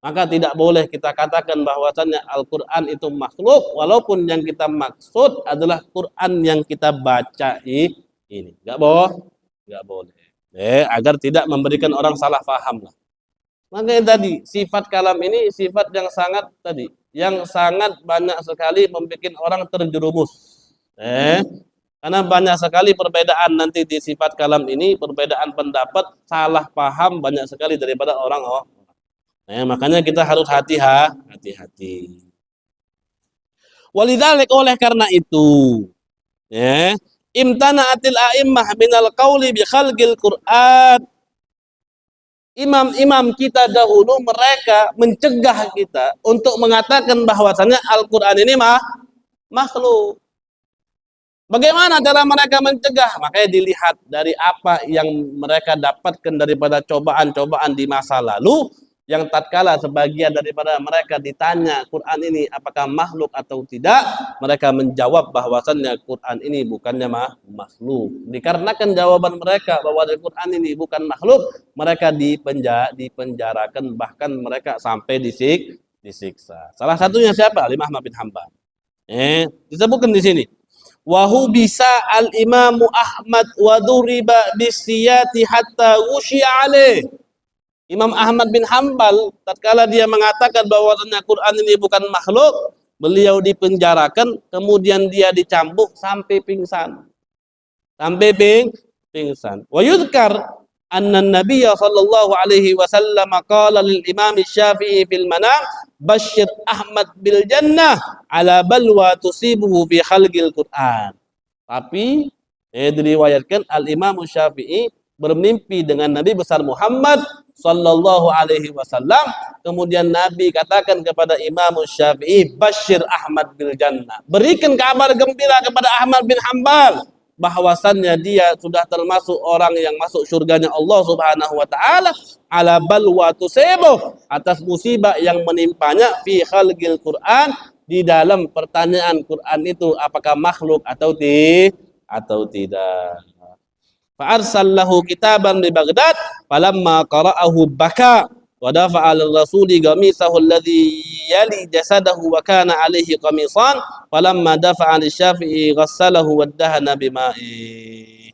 maka tidak boleh kita katakan bahwasannya Al-Quran itu makhluk, walaupun yang kita maksud adalah Quran yang kita baca ini. Enggak boleh. Agar tidak memberikan orang salah paham lah. Makanya tadi sifat kalam ini sifat yang sangat banyak sekali membuat orang terjerumus. Karena banyak sekali perbedaan nanti di sifat kalam ini, perbedaan pendapat, salah paham banyak sekali daripada orang. Makanya kita harus hati-hati. Walidzalik, oleh karena itu, ya, imtana'atil a'immah minal qauli bi khalqil Qur'an. Imam-imam kita dahulu mereka mencegah kita untuk mengatakan bahwasannya Al-Qur'an ini makhluk. Bagaimana cara mereka mencegah? Makanya dilihat dari apa yang mereka dapatkan daripada cobaan-cobaan di masa lalu, yang tatkala sebagian daripada mereka ditanya Quran ini apakah makhluk atau tidak, mereka menjawab bahwasannya Quran ini bukannya makhluk. Dikarenakan jawaban mereka bahwa Quran ini bukan makhluk, mereka dipenjarakan, bahkan mereka sampai disiksa. Salah satunya siapa? Imam Ahmad bin Hanbal. Disebutkan di sini. Wahu bisa al-imamu Ahmad wa duriba bisiyati hatta wusyi'a alaih. Imam Ahmad bin Hanbal tatkala dia mengatakan bahwasanya Quran ini bukan makhluk, beliau dipenjarakan, kemudian dia dicambuk sampai pingsan. Sampai pingsan. Wa yudhkar anna an-nabiy sallallahu alaihi wasallam qala lil Imam Syafi'i fil manam basyir Ahmad bil jannah ala balwa tusibuhu fi khalqil Quran. Tapi diriwayatkan al-Imam Syafi'i bermimpi dengan Nabi besar Muhammad sallallahu alaihi wasallam, kemudian Nabi katakan kepada Imam Syafi'i, basyir Ahmad bil jannah, berikan kabar gembira kepada Ahmad bin Hanbal bahwasannya dia sudah termasuk orang yang masuk surganya Allah Subhanahu wa taala, ala balwa tusibuh, atas musibah yang menimpanya fi khalqil Quran, di dalam pertanyaan Quran itu apakah makhluk atau tidak. Fa'arsallahu kitaban di Baghdad falamma qara'ahu baka wa dafa'a al-rasuli qamisahu alladhi yali jasadahu wa kana alaihi qamisan falamma dafa'a al-Syafi'i ghassalahu waddahana bima'i.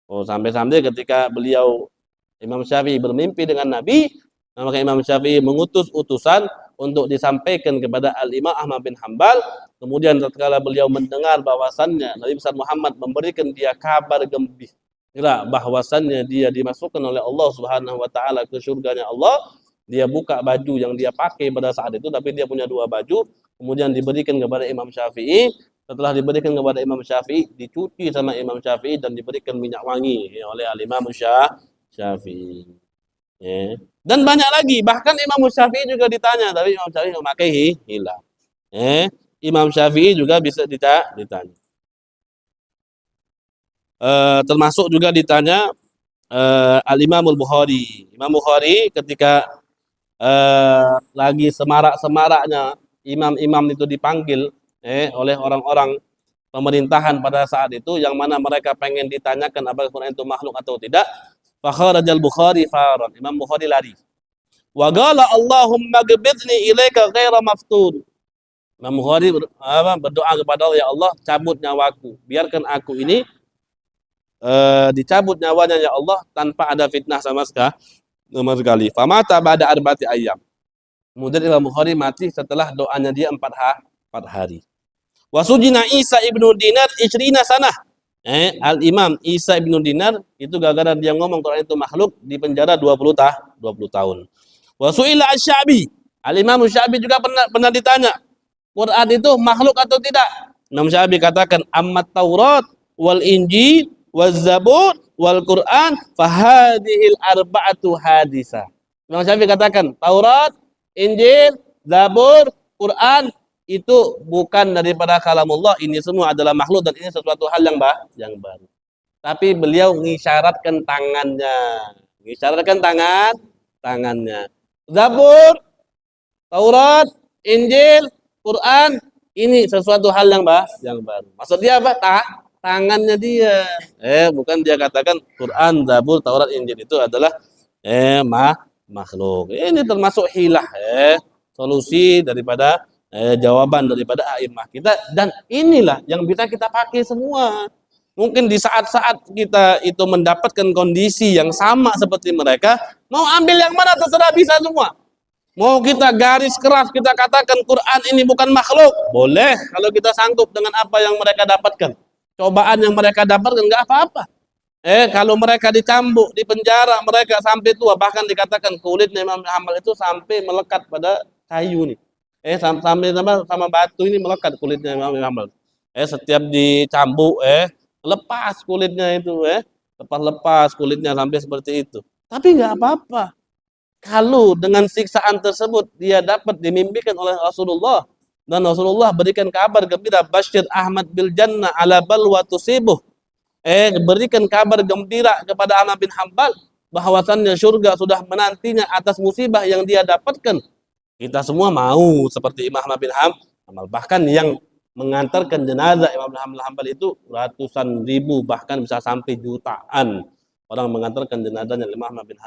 Sampai-sampai ketika beliau Imam Syafi'i bermimpi dengan Nabi, maka Imam Syafi'i mengutus utusan untuk disampaikan kepada Al-Imam Ahmad bin Hanbal. Kemudian tatkala beliau mendengar bahwasannya Nabi besar Muhammad memberikan dia kabar gembira bahwasannya dia dimasukkan oleh Allah Subhanahu wa taala ke surganya Allah, dia buka baju yang dia pakai pada saat itu, tapi dia punya dua baju, kemudian diberikan kepada Imam Syafi'i. Setelah diberikan kepada Imam Syafi'i, dicuci sama Imam Syafi'i dan diberikan minyak wangi oleh Al-Imam Syafi'i. Dan banyak lagi, bahkan Imam Syafi'i juga ditanya, tapi Imam Syafi'i memakai hilang. Imam Syafi'i juga bisa ditanya. Termasuk juga ditanya Al-Imam Al-Bukhari. Imam Bukhari ketika lagi semarak-semaraknya imam-imam itu dipanggil oleh orang-orang pemerintahan pada saat itu, yang mana mereka pengen ditanyakan apakah Quran itu makhluk atau tidak. Fakharajal Bukhari faran. Imam Bukhari lari. Wa qala Allahumma gbidni ilaika ghaira maftun. Imam Bukhari berdoa kepada Allah, ya Allah, cabut nyawaku, biarkan aku ini dicabut nyawanya ya Allah tanpa ada fitnah sama sekali. Famata ba'da arba'ati ayyam. Kemudian Imam Bukhari mati setelah doanya dia 4 hari. Wasujina Isa ibnu Dinar 20 sanah. Al-Imam Isa ibnu Dinar itu gara-gara dia ngomong Quran itu makhluk, di penjara 20 tahun. Wasu'ila Asy-Sya'bi. Al-Imam Asy-Sya'bi juga pernah ditanya, Quran itu makhluk atau tidak? Imam Asy-Sya'bi katakan, ammat Taurat wal Injil waz-Zabur wal Quran fahadhil arba'atu hadisah. Imam Syafi'i katakan Taurat, Injil, Zabur, Quran itu bukan daripada kalamullah, ini semua adalah makhluk dan ini sesuatu hal yang baru. Tapi beliau mengisyaratkan tangannya. Zabur, Taurat, Injil, Quran ini sesuatu hal yang baru. Maksud dia apa? Tangannya dia. Bukan dia katakan Quran, Zabur, Taurat, Injil itu adalah makhluk. Ini termasuk hilah, solusi daripada jawaban daripada a'immah kita, dan inilah yang bisa kita pakai semua. Mungkin di saat-saat kita itu mendapatkan kondisi yang sama seperti mereka, mau ambil yang mana terserah, bisa semua. Mau kita garis keras, kita katakan Quran ini bukan makhluk, boleh kalau kita sanggup dengan apa yang mereka dapatkan. Cobaan yang mereka dapatkan enggak apa-apa. Kalau mereka dicambuk, di penjara mereka sampai tua, bahkan dikatakan kulitnya Imam Muhammad itu sampai melekat pada kayu nih. Sampai sama batu ini melekat kulitnya Imam Hambal. Setiap dicambuk, lepas kulitnya itu, lepas kulitnya sampai seperti itu. Tapi nggak apa-apa. Kalau dengan siksaan tersebut dia dapat dimimpikan oleh Rasulullah dan Rasulullah berikan kabar gembira, Bashir Ahmad bil jannah ala balwa tusibuh. Berikan kabar gembira kepada Ahmad bin Hambal bahwasannya surga sudah menantinya atas musibah yang dia dapatkan. Kita semua mau seperti Imam Ahmad bin Hambal. Bahkan yang mengantarkan jenazah Imam Ahmad bin Hambal itu ratusan ribu, bahkan bisa sampai jutaan orang mengantarkan jenazahnya Imam Ahmad bin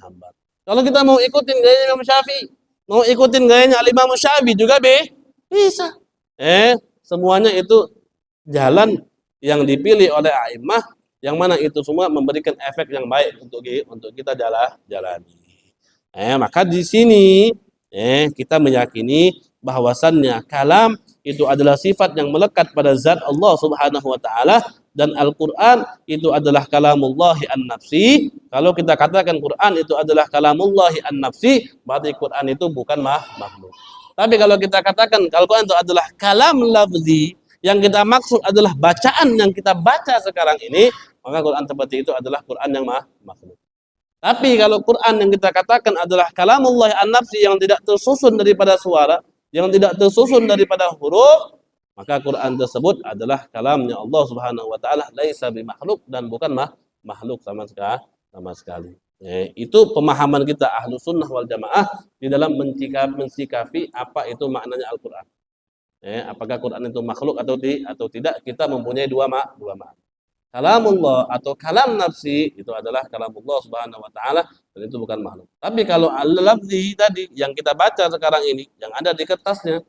Hambal. Kalau kita mau ikutin gayanya Imam Syafi'i, mau ikutin gayanya Imam Syafi'i juga bisa. Semuanya itu jalan yang dipilih oleh a'immah, yang mana itu semua memberikan efek yang baik untuk kita jalani. Maka di sini kita meyakini bahwasannya kalam itu adalah sifat yang melekat pada zat Allah Subhanahu wa taala, dan Al-Qur'an itu adalah kalamullahi an-nafsi. Kalau kita katakan Quran itu adalah kalamullahi an-nafsi, berarti Quran itu bukan makhluk. Tapi kalau kita katakan Al-Quran itu adalah kalam lafzi, yang kita maksud adalah bacaan yang kita baca sekarang ini, maka Quran seperti itu adalah Quran yang makhluk. Tapi kalau Quran yang kita katakan adalah kalamullah an-nafsi, yang tidak tersusun daripada suara, yang tidak tersusun daripada huruf, maka Quran tersebut adalah kalamnya Allah Subhanahu wa taala, laisa bimakhluk, dan bukan makhluk sama sekali. Itu pemahaman kita ahlu sunnah wal jamaah di dalam mensikapi apa itu maknanya Al-Quran. Apakah Quran itu makhluk atau tidak, kita mempunyai dua makna. Kalamullah atau kalam nafsi itu adalah kalamullah Subhanahu wa taala, dan itu bukan makhluk. Tapi kalau al-lafzi tadi yang kita baca sekarang ini, yang ada di kertasnya,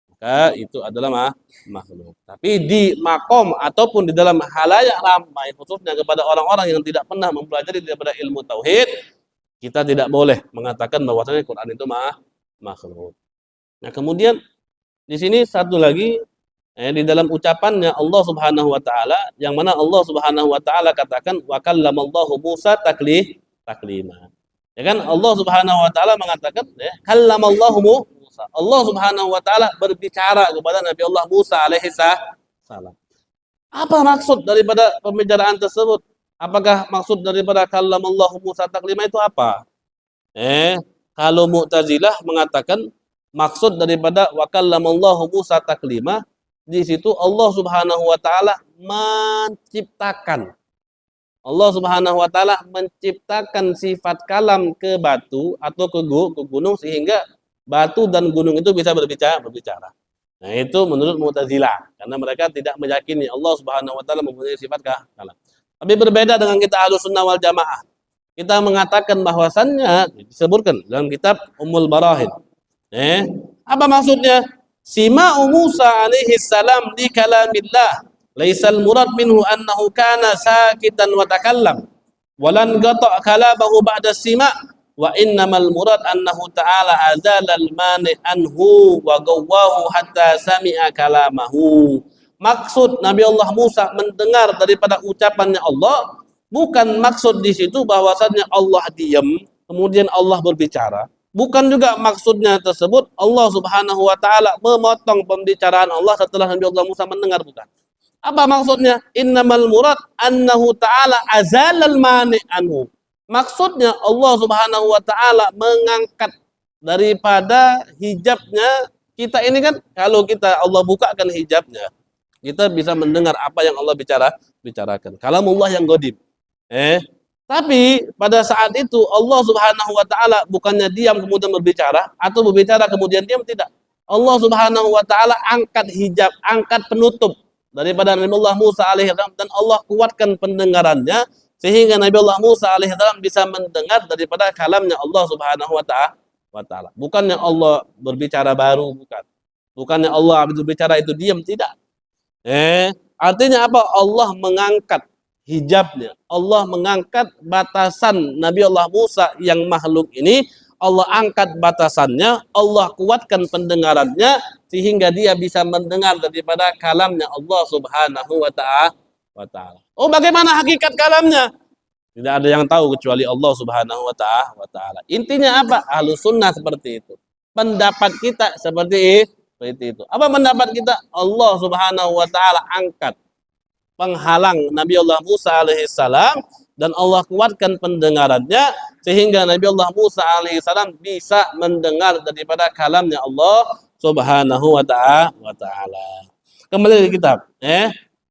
maka itu adalah makhluk. Tapi di makom ataupun di dalam halayak ramai, khususnya kepada orang-orang yang tidak pernah mempelajari daripada ilmu tauhid, kita tidak boleh mengatakan bahwasanya Quran itu makhluk. Nah, kemudian di sini satu lagi, di dalam ucapannya Allah Subhanahu wa taala, yang mana Allah Subhanahu wa taala katakan wa kallamallahu Musa taklima. Ya kan, Allah Subhanahu wa taala mengatakan kallamallahu Musa. Allah Subhanahu wa taala berbicara kepada Nabi Allah Musa alaihi salam. Apa maksud daripada pembicaraan tersebut? Apakah maksud daripada kallamallahu Musa taklima itu apa? Kalau Mu'tazilah mengatakan maksud daripada wa kallamallahu Musa taklima, di situ Allah Subhanahu wa taala menciptakan. Allah Subhanahu wa taala menciptakan sifat kalam ke batu atau ke gunung, sehingga batu dan gunung itu bisa berbicara. Nah, itu menurut Mu'tazilah, karena mereka tidak meyakini Allah Subhanahu wa taala mempunyai sifat kalam. Tapi berbeda dengan kita Ahlussunnah wal Jamaah. Kita mengatakan bahwasannya disebutkan dalam kitab Ummul Barahin. Apa maksudnya? Sima'u Musa alaihi salam li kalamillah, laisal murad minhu annahu kana sakitan wa takallam walan qata' kalamahu ba'da sima', wa innamal murad annahu ta'ala azalal mani anhu wa gawwahu hatta sami'a kalamahu. Maksud Nabi Allah Musa mendengar daripada ucapannya Allah, bukan maksud di situ bahwasannya Allah diam kemudian Allah berbicara. Bukan juga maksudnya tersebut Allah Subhanahu wa taala memotong pembicaraan Allah setelah Nabi Allah Musa mendengar, bukan. Apa maksudnya? Innamal murad annahu ta'ala azalal mani anhu. Maksudnya Allah Subhanahu wa taala mengangkat daripada hijabnya. Kita ini kan kalau kita Allah bukakan hijabnya, kita bisa mendengar apa yang Allah bicarakan. Kalamullah yang ghaib. Tapi pada saat itu Allah Subhanahu wa taala bukannya diam kemudian berbicara atau berbicara kemudian diam, tidak. Allah Subhanahu wa taala angkat hijab, angkat penutup daripada Nabi Allah Musa alaihissalam, dan Allah kuatkan pendengarannya sehingga Nabi Allah Musa alaihissalam bisa mendengar daripada kalamnya Allah Subhanahu wa taala. Bukannya Allah berbicara baru, bukan. Bukannya Allah berbicara itu diam, tidak. Artinya apa? Allah mengangkat hijabnya, Allah mengangkat batasan Nabi Allah Musa yang makhluk ini, Allah angkat batasannya, Allah kuatkan pendengarannya sehingga dia bisa mendengar daripada kalamnya Allah Subhanahu wa taala. Oh, bagaimana hakikat kalamnya? Tidak ada yang tahu kecuali Allah Subhanahu wa taala. Intinya apa? Ahlus sunnah seperti itu. pendapat kita seperti itu. Apa pendapat kita? Allah Subhanahu wa taala angkat penghalang Nabi Allah Musa alaihissalam dan Allah kuatkan pendengarannya sehingga Nabi Allah Musa alaihissalam bisa mendengar daripada kalamnya Allah Subhanahu wa taala. Kembali ke kitab,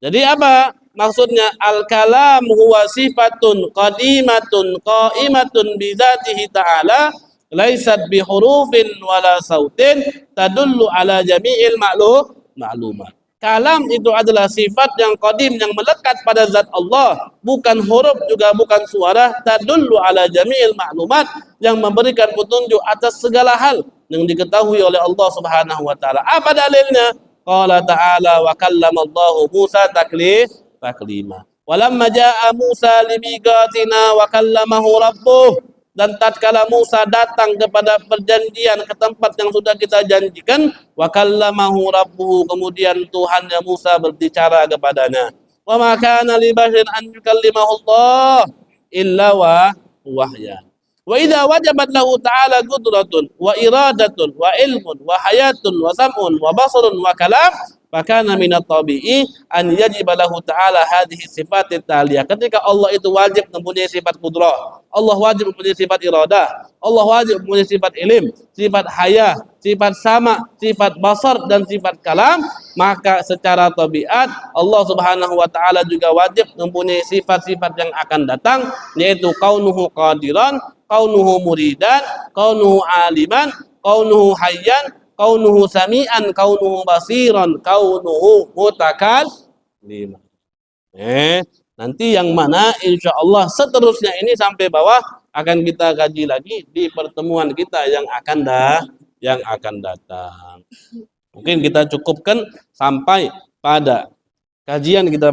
Jadi apa maksudnya? Al-kalam huwa sifatun qadimatun qaimatun bi dzatihi ta'ala laisat bi hurufin wala sautin tadullu ala jami'il ma'lumat. Kalam itu adalah sifat yang qadim yang melekat pada zat Allah, bukan huruf juga bukan suara, tadullu ala jami'il ma'lumat yang memberikan petunjuk atas segala hal yang diketahui oleh Allah Subhanahu wa taala. Apa dalilnya? Qala ta'ala wa kallamallahu Musa taklima. Walamma jaa Musa limiqatina wa kallamahu rabbuh. Dan tatkala Musa datang kepada perjanjian ke tempat yang sudah kita janjikan, wa kallamahu rabbuhu, kemudian Tuhannya Musa berbicara kepadanya. Wa ma kana li basharin an yukallimahu Allah illa wahya. Wa idza wajabat lahu ta'ala qudratun wa iradatun wa ilmun wa hayatun wa sam'un wa basarun wa kalam fakana minat tabi'i an yajiba lahu ta'ala hadhihi sifatit taliyah. Ketika Allah itu wajib mempunyai sifat qudrah, Allah wajib mempunyai sifat iradah, Allah wajib mempunyai sifat ilim, sifat haya, sifat sama, sifat basar dan sifat kalam, maka secara tabiat Allah Subhanahu wa taala juga wajib mempunyai sifat-sifat yang akan datang, yaitu kaunuhu qadiran, kaunuhu muridan, kaunuhu aliman, kaunuhu hayyan, kaunuhu sami'an, kaunuhu basiran, kaunuhu mutakalliman. Nanti yang mana insya Allah seterusnya ini sampai bawah akan kita kaji lagi di pertemuan kita yang akan datang. Mungkin kita cukupkan sampai pada kajian kita